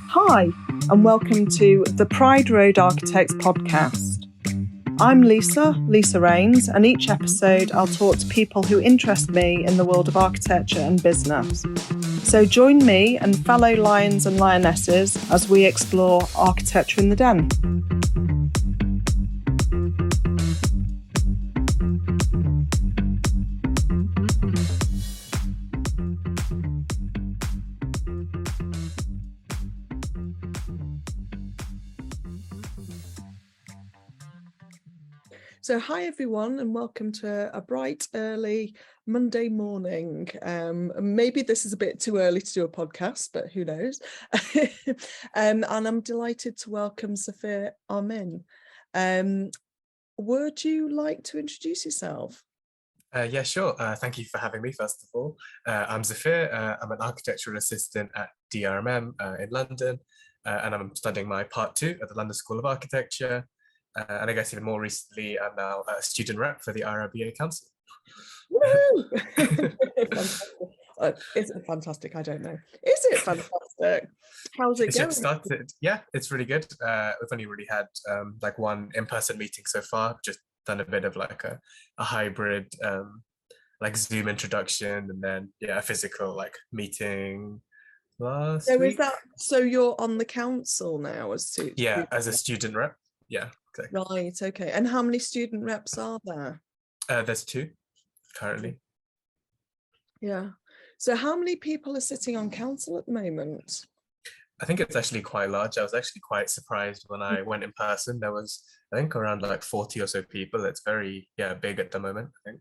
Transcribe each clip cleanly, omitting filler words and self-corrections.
Hi, and welcome to the Pride Road Architects podcast. I'm Lisa Raynes, and each episode I'll talk to people who interest me in the world of architecture and business. So join me and fellow lions and lionesses as we explore architecture in the den. So hi everyone, and welcome to a bright early Monday morning. Maybe this is a bit too early to do a podcast, but who knows? And I'm delighted to welcome Zafir Ameen. Would you like to introduce yourself? Yeah, sure. Thank you for having me, first of all. I'm Zafir. I'm an architectural assistant at dRMM in London, and I'm studying my Part 2 at the London School of Architecture. And I guess even more recently, I'm now a student rep for the RIBA Council. Woo! Is it fantastic? I don't know. Is it fantastic? How's it going? Just started. Yeah, it's really good. We've only really had like one in-person meeting so far. Just done a bit of like a hybrid like Zoom introduction, and then a physical like meeting last week. So you're on the council now as as a student rep. Yeah. Exactly. Right. Okay. And how many student reps are there? There's 2 currently. Yeah. So how many people are sitting on council at the moment? I think it's actually quite large. I was actually quite surprised when I went in person. There was, I think, around like 40 or so people. It's very, big at the moment, I think.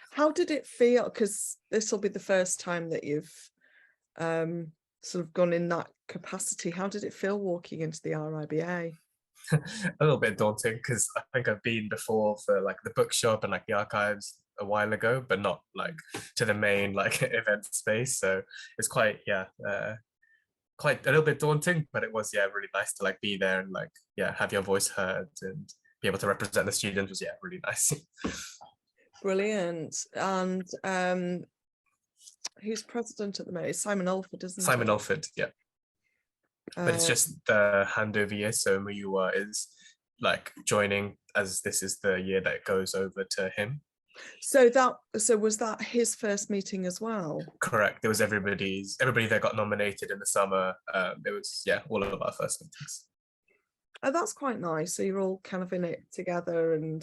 How did it feel? Because this will be the first time that you've sort of gone in that capacity. How did it feel walking into the RIBA? A little bit daunting, because I think I've been before for like the bookshop and like the archives a while ago, but not like to the main like event space. So it's quite quite a little bit daunting, but it was really nice to like be there and like have your voice heard and be able to represent the students. Was really nice. Brilliant. And who's president at the moment? It's Simon Alford, isn't it? Simon Alford, yeah. But it's just the handover year, so Muyua is like joining, as this is the year that it goes over to him. So was that his first meeting as well? Correct. It was everybody that got nominated in the summer. It was all of our first meetings. Oh, that's quite nice. So you're all kind of in it together, and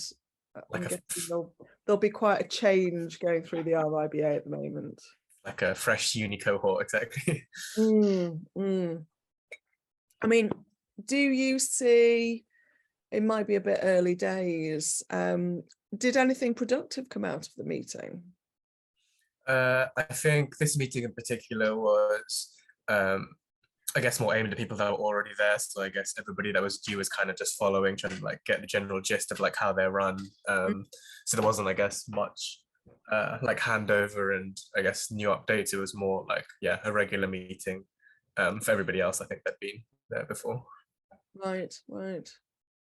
there'll be quite a change going through the RIBA at the moment. Like a fresh uni cohort, exactly. I mean, do you see, it might be a bit early days, did anything productive come out of the meeting? I think this meeting in particular was, I guess, more aimed at people that were already there. So I guess everybody that was due was kind of just following, trying to like get the general gist of like how they're run. So there wasn't, I guess, much like handover and I guess new updates. It was more like a regular meeting for everybody else. I think that'd been there before. Right.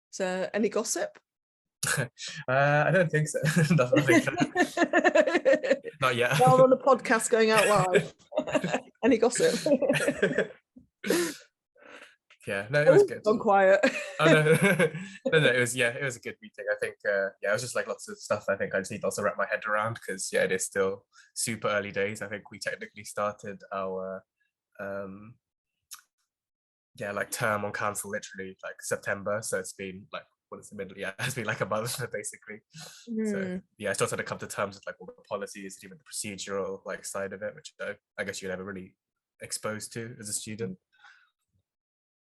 So any gossip? I don't think so. Nothing. Not yet. Now on the podcast going out live. Any gossip? No, it was good. I'm quiet. Oh no. No, it was a good meeting. I think it was just like lots of stuff I think I just need to also wrap my head around, because it is still super early days. I think we technically started our like term on council literally like September, so it's been like it's the middle, it's been like a month basically. So I still had to come to terms with like all the policies and even the procedural like side of it, which I guess you're never really exposed to as a student.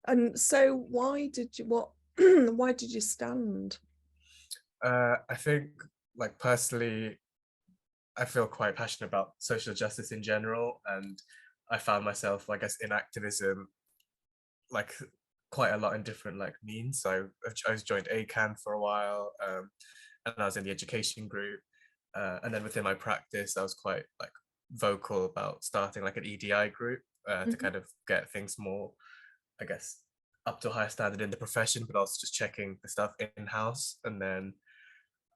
And so why did you stand? I think like personally I feel quite passionate about social justice in general, and I found myself, I guess, in activism like quite a lot in different like means. So I joined ACAN for a while, and I was in the education group, and then within my practice I was quite like vocal about starting like an EDI group to kind of get things more, I guess, up to a higher standard in the profession, but also just checking the stuff in-house. And then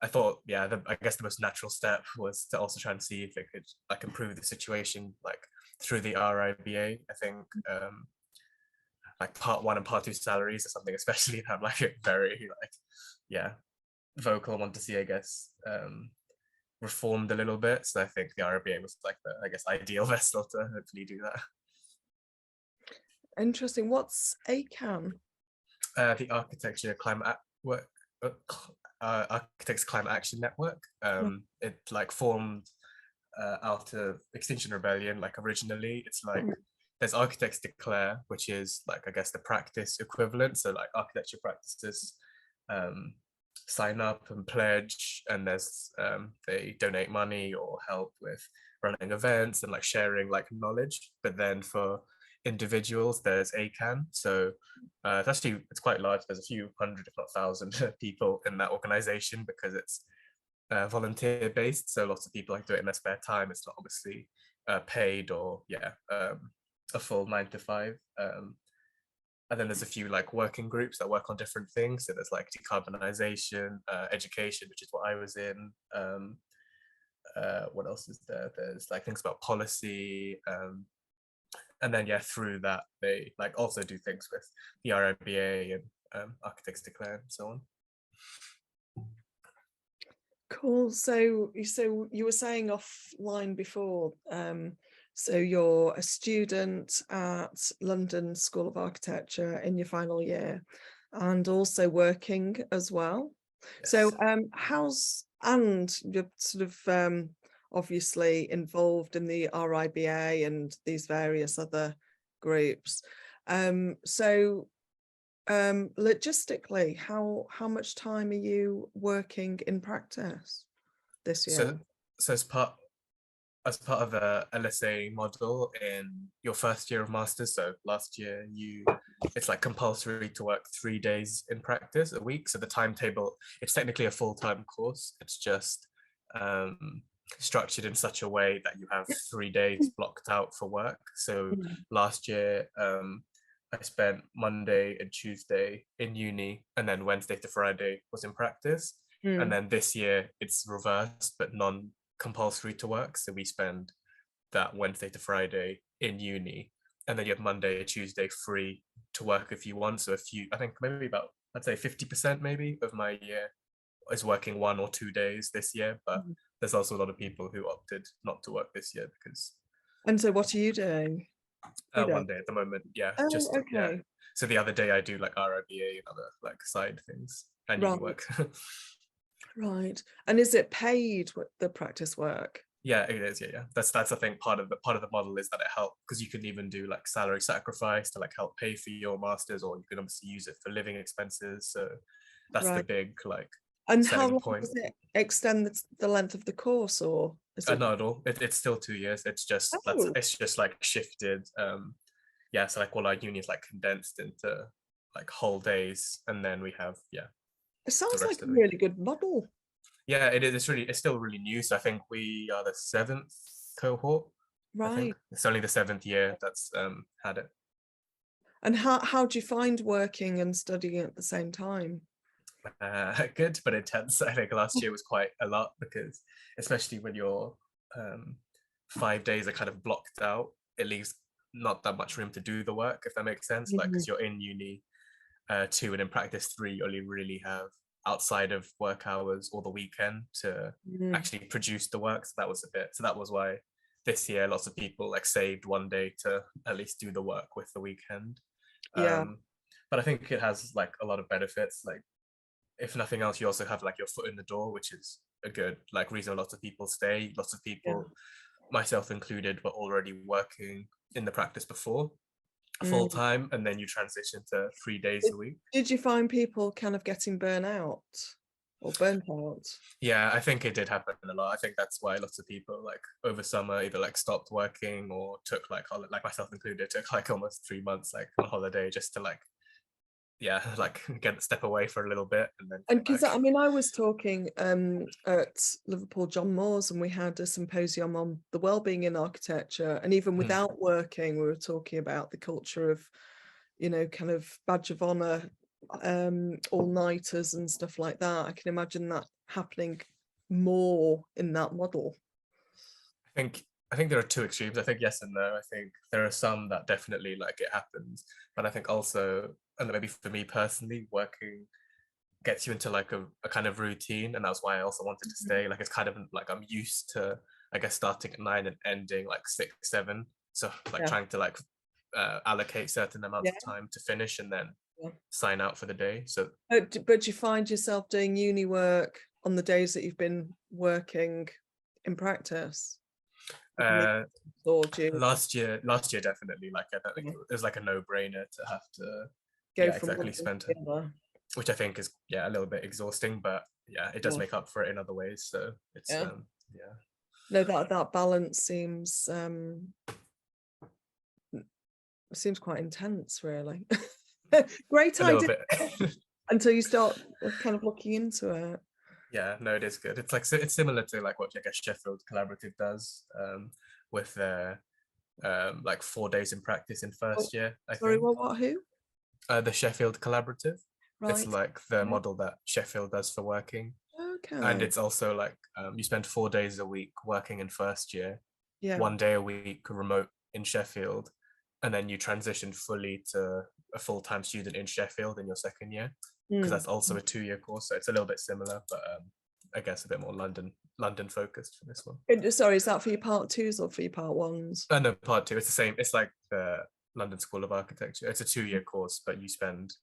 I thought, I guess the most natural step was to also try and see if it could like improve the situation like through the RIBA. I think like part one and part two salaries or something, especially if I'm like very like, yeah, vocal, want to see, I guess, reformed a little bit. So I think the RIBA was like the, I guess, ideal vessel to hopefully do that. Interesting. What's ACAN? The Architecture Climate Work, Architects Climate Action Network. It like formed out of Extinction Rebellion. Like originally, it's like there's Architects Declare, which is like, I guess, the practice equivalent. So like architecture practices sign up and pledge, and there's they donate money or help with running events and like sharing like knowledge. But then for individuals, there's ACAN. So it's quite large. There's a few hundred, if not thousand, people in that organization because it's volunteer based. So lots of people like do it in their spare time. It's not obviously paid or a full 9 to 5. And then there's a few like working groups that work on different things. So there's like decarbonization, education, which is what I was in. What else is there? There's like things about policy. And then through that they like also do things with the RIBA and Architects Declare and so on. Cool. So you were saying offline before, so you're a student at London School of Architecture in your final year and also working as well. Yes. So and you're sort of obviously involved in the RIBA and these various other groups. Logistically, how much time are you working in practice this year? So as part of the LSA model in your first year of masters, so last year it's like compulsory to work 3 days in practice a week. So the timetable, it's technically a full-time course. It's just structured in such a way that you have 3 days blocked out for work. So last year I spent Monday and Tuesday in uni, and then Wednesday to Friday was in practice. And then this year it's reversed, but non-compulsory to work. So we spend that Wednesday to Friday in uni, and then you have Monday and Tuesday free to work if you want. So I think maybe about, I'd say 50% maybe of my year is working 1 or 2 days this year. But there's also a lot of people who opted not to work this year because. And so what are you doing? 1 day at the moment, okay. So the other day I do like RIBA and other like side things and uni work. Right. And is it paid with the practice work? Yeah, it is. Yeah. That's I think part of the model is that it helps because you can even do like salary sacrifice to like help pay for your masters, or you can obviously use it for living expenses. So that's the big like. And how long does it extend the length of the course, or is it? Not at all. It's still 2 years. It's just it's just like shifted. So like all our uni is like condensed into like whole days, and then we have It sounds like a really good model. Yeah, it is. It's still really new. So I think we are the 7th cohort. Right. It's only the 7th year that's had it. And how do you find working and studying at the same time? Good, but intense. I think last year was quite a lot because, especially when your 5 days are kind of blocked out, it leaves not that much room to do the work, if that makes sense. Like, because you're in uni 2 and in practice 3, you only really have outside of work hours or the weekend to actually produce the work. So that was why this year lots of people like saved 1 day to at least do the work with the weekend. But I think it has like a lot of benefits. Like, if nothing else, you also have like your foot in the door, which is a good like reason lots of people stay. Lots of people, myself included, were already working in the practice before full time, and then you transition to 3 days a week. Did you find people kind of getting burnt out? Yeah, I think it did happen a lot. I think that's why lots of people like over summer either like stopped working or took like myself included, took like almost 3 months like on holiday just to like step away for a little bit and then. And because I mean, I was talking at Liverpool John Moores, and we had a symposium on the wellbeing in architecture, and even without working, we were talking about the culture of, kind of badge of honor, all-nighters and stuff like that. I can imagine that happening more in that model. I think I think there are two extremes. I think yes and no. I think there are some that definitely like it happens, but I think also, and maybe for me personally, working gets you into like a kind of routine, and that's why I also wanted to stay. Like it's kind of like I'm used to, I guess, starting at 9 and ending like 6, 7. So like Yeah. trying to like allocate certain amounts Yeah. of time to finish and then Yeah. sign out for the day. So But you find yourself doing uni work on the days that you've been working in practice? Or do you last year definitely, like I don't think it was like a no-brainer to have to, go yeah, from one exactly, thing spend, to the other? which I think is, yeah, a little bit exhausting, but yeah, it does Yeah. make up for it in other ways. So it's Yeah. yeah, No, that balance seems quite intense, really. Great a little idea bit. until you start kind of looking into it. Yeah, no, it is good. It's like it's similar to like what I guess Sheffield Collaborative does, with their like 4 days in practice in Oh, first year, I sorry, think. what, who? The Sheffield Collaborative. It's Right. like the Yeah. model that Sheffield does for working, and Okay. it's also like you spend 4 days a week working in first year, Yeah. 1 day a week remote in Sheffield, and then you transition fully to a full-time student in Sheffield in your second year, because Mm. that's also a 2-year course. So it's a little bit similar, but I guess a bit more London focused for this one. Sorry, is that for your part twos or for your part ones? No, part two. It's the same. It's like the London School of Architecture. It's a 2-year course, but you spend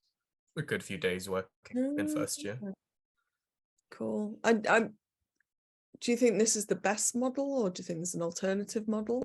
a good few days working in Mm, first year. cool. And do you think this is the best model, or do you think there's an alternative model?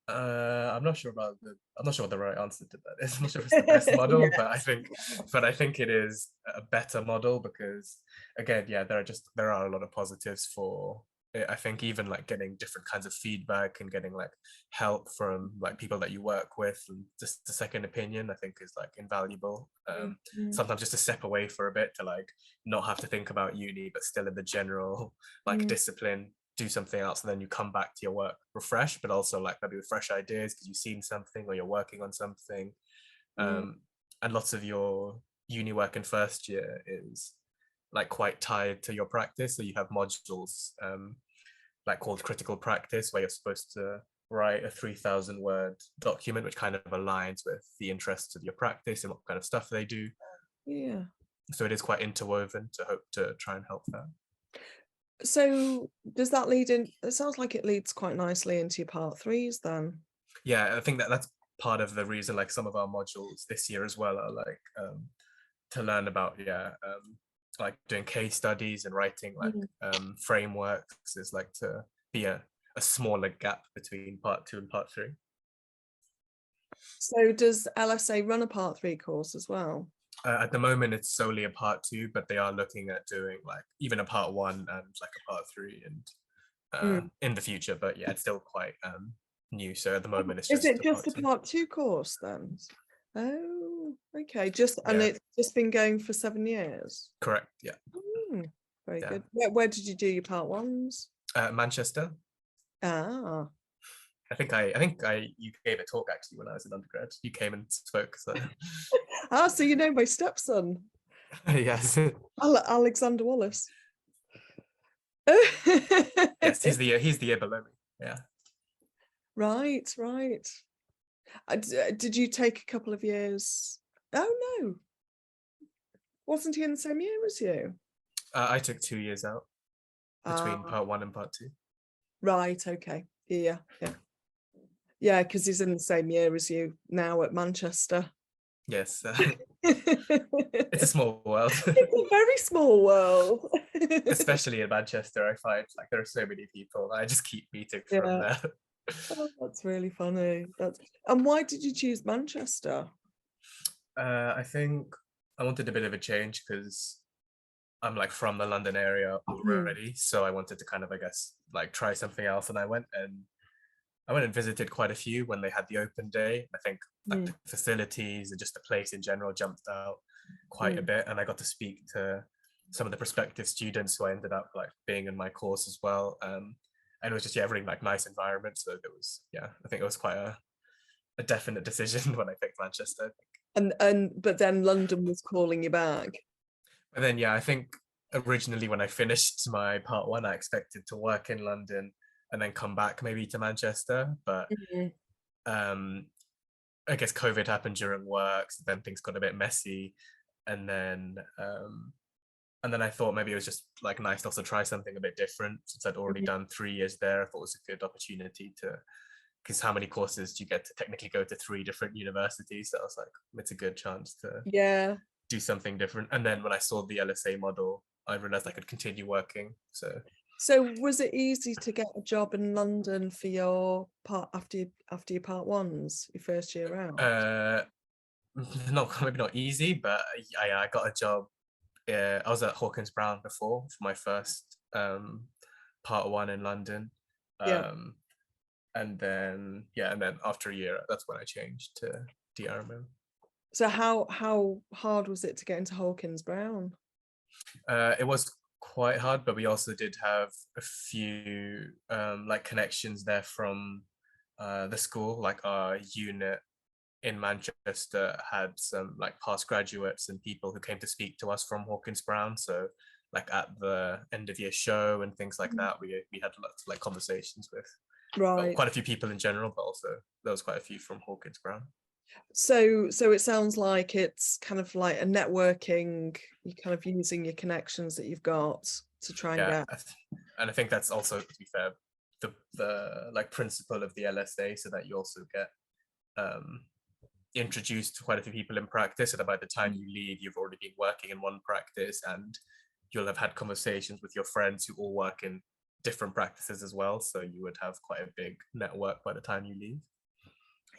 I'm not sure about I'm not sure what the right answer to that is. I'm not sure if it's the best model, Yeah. but I think it is a better model because, again, yeah, there are a lot of positives for it. I think even like getting different kinds of feedback and getting like help from like people that you work with, and just a second opinion, I think is like invaluable. Mm, Sometimes just to step away for a bit to like not have to think about uni, but still in the general like mm, discipline, do something else, and then you come back to your work refreshed, but also like maybe with fresh ideas because you've seen something or you're working on something. mm, And lots of your uni work in first year is like quite tied to your practice. So you have modules like called critical practice, where you're supposed to write a 3,000 word document which kind of aligns with the interests of your practice and what kind of stuff they do. yeah. So it is quite interwoven to hope to try and help that. So does that lead in? It sounds like it leads quite nicely into your part threes then. Yeah, I think that's part of the reason like some of our modules this year as well are like to learn about, yeah, like doing case studies and writing like Mm. frameworks is like to be a smaller gap between part 2 and part 3. So does LSA run a part three course as well? At the moment it's solely a part 2, but they are looking at doing like even a part 1 and like a part 3 and Mm. in the future, but yeah, it's still quite new. So at the moment it's Is just it a just part a 2. part two course then? Oh, okay. And Yeah, it's just been going for 7 years. correct. Yeah, Mm, very yeah. good. Where did you do your part ones? Manchester. Ah, I think you gave a talk actually when I was an undergrad. You came and spoke. So so you know my stepson, yes, Alexander Wallace. yes, he's the year below me. Yeah. Right, right. Did you take a couple of years? Oh no, wasn't he in the same year as you? I took 2 years out between Ah, part 1 and part 2. right, okay. Yeah, yeah. Yeah, because he's in the same year as you now at Manchester. Yes, it's a It's small world, a very small world. especially in Manchester. I find like there are so many people. I just keep meeting from Yeah. there. Oh, that's really funny. And why did you choose Manchester? I think I wanted a bit of a change because I'm like from the London area Hmm. already, so I wanted to kind of, I guess, like try something else, and I went and visited quite a few when they had the open day. I think like Hmm. the facilities and just the place in general jumped out quite a Hmm. bit, and I got to speak to some of the prospective students who I ended up like being in my course as well. And it was just, yeah, really like nice environment. So it was, yeah, I think it was quite a definite decision when I picked Manchester. And but then London was calling you back. And then, yeah, I think originally when I finished my part 1, I expected to work in London and then come back maybe to Manchester. But Mhm. um, I guess COVID happened during work, so then things got a bit messy, and then I thought maybe it was just like nice to also try something a bit different since I'd already Mhm. done 3 years there. I thought it was a good opportunity to, because how many courses do you get to technically go to 3 different universities? So I was like, it's a good chance to Yeah. do something different. And then when I saw the LSA model, I realized I could continue working. So was it easy to get a job in London for your part after your part ones, your first year out? uh, not maybe not easy, but I got a job. I was at Hawkins Brown before for my first part one in London. Yeah. Um, and then after a year, that's when I changed to dRMM. So how hard was it to get into Hawkins Brown? It was quite hard, but we also did have a few like connections there from the school. Like our unit in Manchester had some like past graduates and people who came to speak to us from Hawkins Brown. So like at the end of year show and things like that, we had lots of like conversations with, well, Right. quite a few people in general, but also there was quite a few from Hawkins Brown. So it sounds like it's kind of like a networking, you're kind of using your connections that you've got to try and Yeah, get. and I think that's also, to be fair, the like principle of the LSA, so that you also get um, introduced to quite a few people in practice, so that by the time you leave, you've already been working in one practice, and you'll have had conversations with your friends who all work in different practices as well. So you would have quite a big network by the time you leave.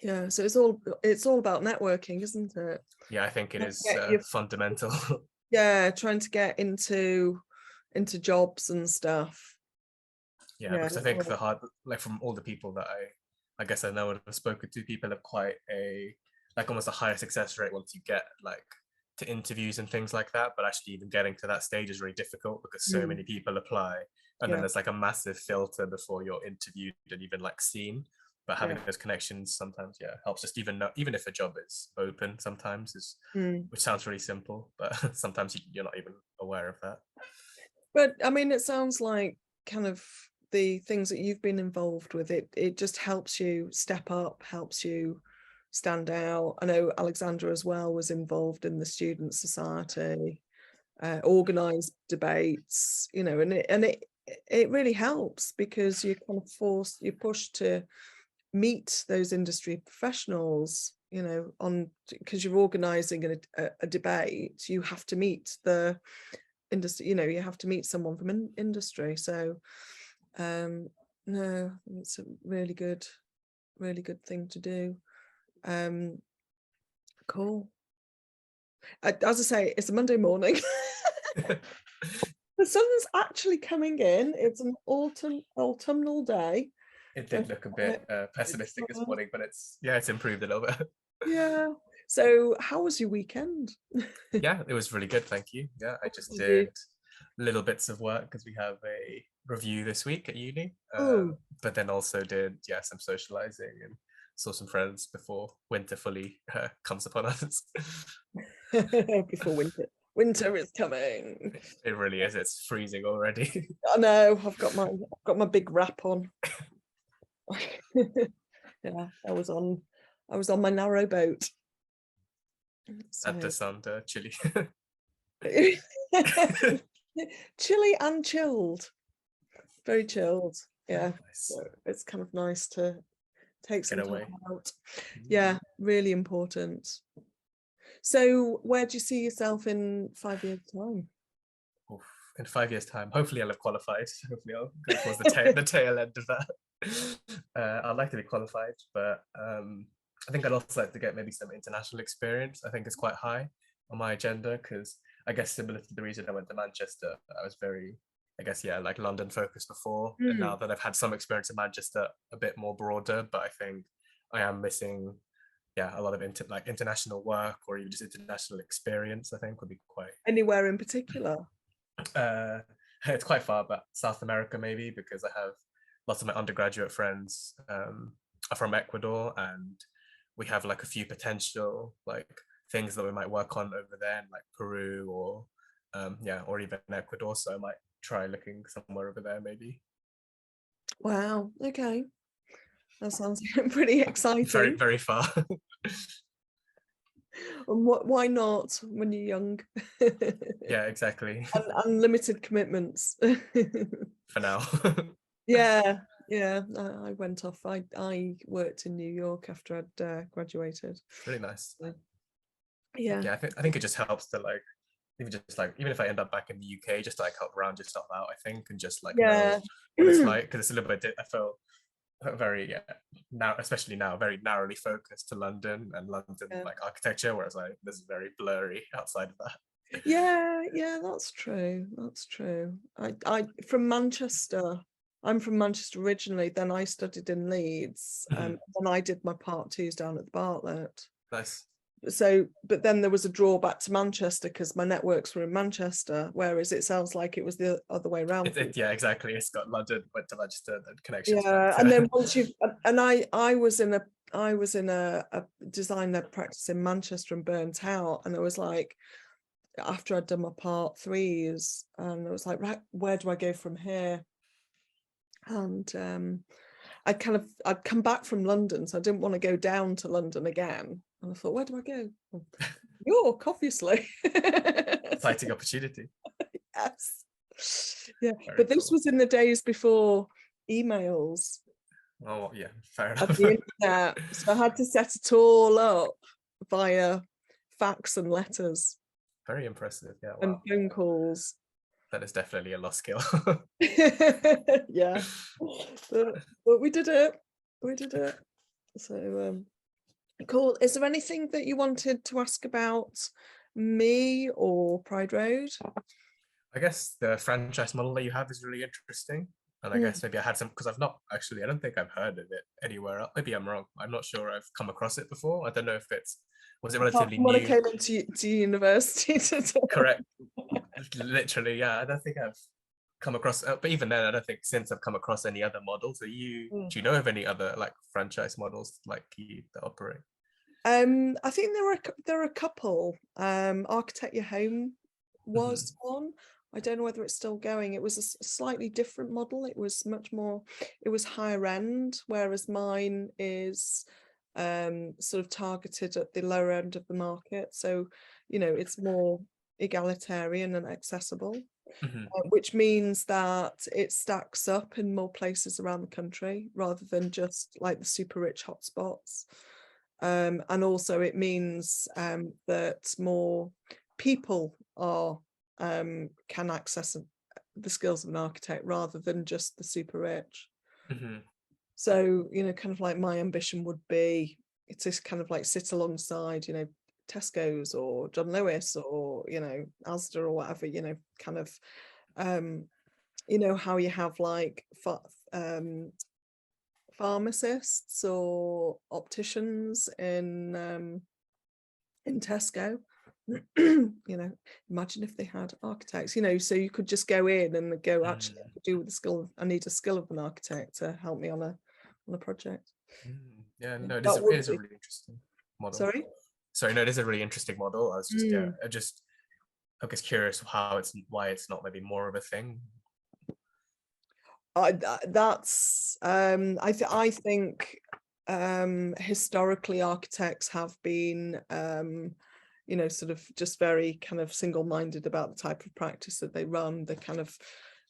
Yeah, so it's all about networking, isn't it? Yeah, I think it Trying to is get your, fundamental. yeah, trying to get into jobs and stuff. Yeah, Yeah. because I think the hard, like from all the people that I guess I know and have spoken to, people have quite a, like almost a higher success rate once you get like to interviews and things like that. But actually, even getting to that stage is really difficult because so Mm, many people apply, and then yeah, there's like a massive filter before you're interviewed and even like seen. But yeah. having those connections sometimes, yeah, helps. Just even know, even if a job is open, sometimes is, Mm. which sounds really simple, but sometimes you're not even aware of that. But I mean, it sounds like kind of the things that you've been involved with, it just helps you step up, helps you stand out. I know Alexandra as well was involved in the student society, organized debates, and it really helps because you're pushed to meet those industry professionals, on because you're organizing a debate, you have to meet the industry, you have to meet someone from industry. So no, it's a really good thing to do. Cool. As I say, it's a Monday morning. The sun's actually coming in. It's an autumnal day. It Don't did look a know, bit pessimistic this morning, but it's improved a little bit. yeah. So how was your weekend? Yeah, it was really good, thank you. Yeah, I What just did you did little bits of work because we have a review this week at uni, Oh, but then also did, yeah, some socializing and saw some friends before winter fully comes upon us. before winter. Winter is coming. It really is. It's freezing already. I know. I've got my big wrap on. Yeah, I was on my narrow boat. That So does sound chilly. chilly and chilled. Very chilled. Yeah. Nice. So it's kind of nice to take Get some time away. out. Yeah, really important. So where do you see yourself in 5 years' time? Oof. In 5 years' time, hopefully I'll have qualified. Hopefully I'll go towards the tail end of that. I'd like to be qualified, but I think I'd also like to get maybe some international experience. I think it's quite high on my agenda because I guess similar to the reason I went to Manchester, I was very, I guess, yeah, like London focused before. And now Mm. that I've had some experience in Manchester, a bit more broader, but I think I am missing, yeah, a lot of international work or even just international experience. I think would be quite Anywhere in particular? uh, it's quite far, but South America maybe because I have lots of my undergraduate friends are from Ecuador, and we have like a few potential like things that we might work on over there, in like Peru or yeah, or even Ecuador. So I might try looking somewhere over there maybe. Wow. Okay. That sounds pretty exciting. Very, very far. And why not when you're young? Yeah, exactly. Unlimited commitments. For now. Yeah, yeah. I went off. I worked in New York after I'd graduated. Really nice. So, yeah. Yeah, I think it just helps to like even if I end up back in the UK, just to like help round yourself out, I think, and just like Yeah. know what it's like, because it's a little bit. I feel very now, especially now, very narrowly focused to London and London Yeah. like architecture, whereas like this is very blurry outside of that. Yeah, that's true. That's true. I from Manchester. I'm from Manchester originally. Then I studied in Leeds, and then I did my part twos down at the Bartlett. Nice. So, but then there was a drawback to Manchester because my networks were in Manchester, whereas it sounds like it was the other way around. Yeah, exactly. It's got London, went to Manchester, then connections back Yeah, to. and then once you've and I was in a design led practice in Manchester and burnt out, and it was like after I'd done my part threes, and it was like, right, where do I go from here? And I'd come back from London, so I didn't want to go down to London again. And I thought, where do I go? Well, York, obviously. Exciting opportunity. Yes. Yeah. Very But this cool. was in the days before emails Oh yeah, fair of enough. the internet. So I had to set it all up via fax and letters Very impressive. Yeah, and wow. phone calls. That is definitely a lost skill. Yeah. But we did it. We did it. So cool. Is there anything that you wanted to ask about me or Pride Road? I guess the franchise model that you have is really interesting. And I guess maybe I had some, because I don't think I've heard of it anywhere else. Maybe I'm wrong. I'm not sure I've come across it before. I don't know if was it relatively When I new? came into university to Correct. Literally, yeah. I don't think I've come across, but even then, I don't think since I've come across any other models. Do you know of any other like franchise models like you that operate? I think there are a couple. Architect Your Home was one. I don't know whether it's still going. It was a slightly different model. It was it was higher end, whereas mine is sort of targeted at the lower end of the market. So, it's more egalitarian and accessible, which means that it stacks up in more places around the country rather than just like the super rich hotspots. And also it means that more people can access the skills of an architect rather than just the super rich. So, kind of like my ambition would be to kind of like sit alongside, Tesco's or John Lewis or, Asda or whatever, kind of, how you have like pharmacists or opticians in Tesco. Imagine if they had architects, so you could just go in and go, actually, I could do with the skill. I need a skill of an architect to help me on a project. Yeah, no, it That would is a be. really interesting model. Sorry, no, it is a really interesting model. I was just I guess curious why it's not maybe more of a thing. I think historically architects have been sort of just very kind of single-minded about the type of practice that they run, the kind of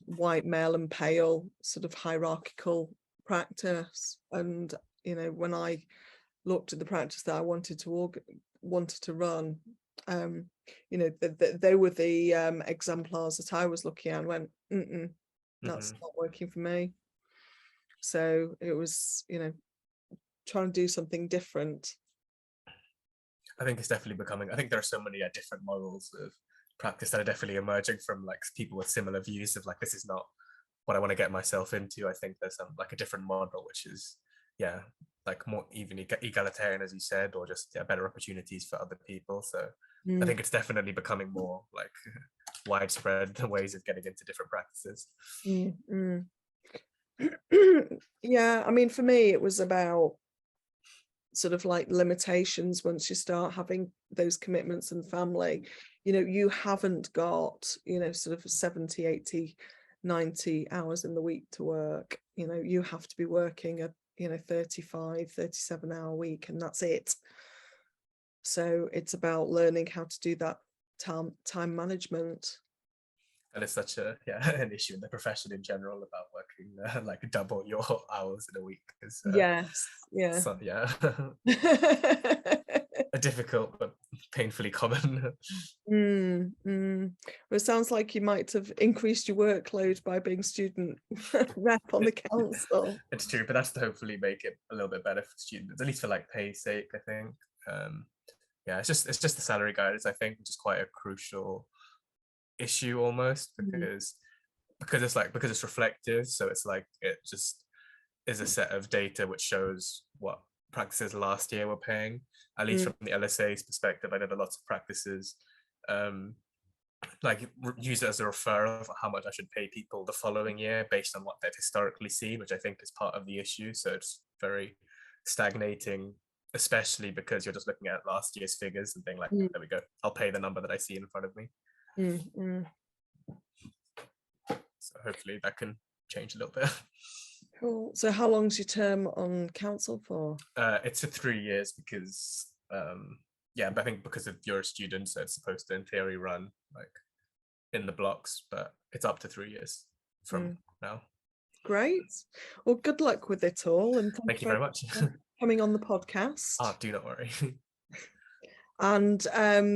white male and pale sort of hierarchical practice. And when I looked at the practice that I wanted to run, they were the exemplars that I was looking at and went, that's not working for me. So it was, trying to do something different. I think it's definitely becoming. I think there are so many different models of practice that are definitely emerging from like people with similar views of like, this is not what I want to get myself into. I think there's like a different model which is like more even egalitarian, as you said, or just better opportunities for other people. So I think it's definitely becoming more like widespread ways of getting into different practices. Yeah, I mean, for me it was about sort of like limitations. Once you start having those commitments and family, you haven't got sort of 70, 80, 90 hours in the week to work. You know, you have to be working a 35, 37-hour week, and that's it. So it's about learning how to do that time management. And it's such an issue in the profession in general about working like double your hours in a week. Yes, yeah. So, yeah. A difficult but painfully common. Well, it sounds like you might have increased your workload by being student rep on the council. It's true, but that's to hopefully make it a little bit better for students, at least for like pay's sake, I think. Yeah, it's just the salary guidance, I think, which is quite a crucial issue almost, because it's reflective. So it's like it just is a set of data which shows what practices last year were paying, at least from the LSA's perspective. I know that lots of practices like use it as a referral for how much I should pay people the following year based on what they've historically seen, which I think is part of the issue. So it's very stagnating, especially because you're just looking at last year's figures and being like, there we go, I'll pay the number that I see in front of me. So hopefully that can change a little bit. Cool. So how long's your term on council for? It's for 3 years because but I think because of you're a student, so it's supposed to in theory run like in the blocks, but it's up to 3 years from now. Great. Well, good luck with it all, and thank you very much for coming on the podcast. Oh, do not worry. And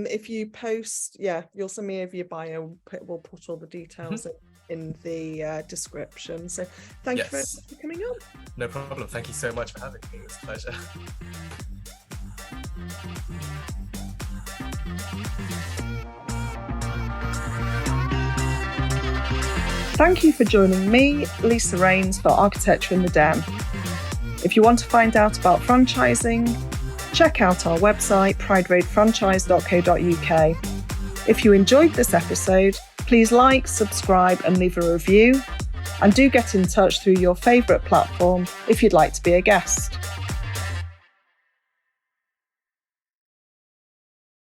if you post, you'll send me over your bio. We'll put all the details in the description. So thank you very much for coming on. No problem. Thank you so much for having me. It's a pleasure. Thank you for joining me, Lisa Raynes, for Architecture in the Den. If you want to find out about franchising, check out our website, prideroadfranchise.co.uk. If you enjoyed this episode, please like, subscribe and leave a review. And do get in touch through your favourite platform if you'd like to be a guest.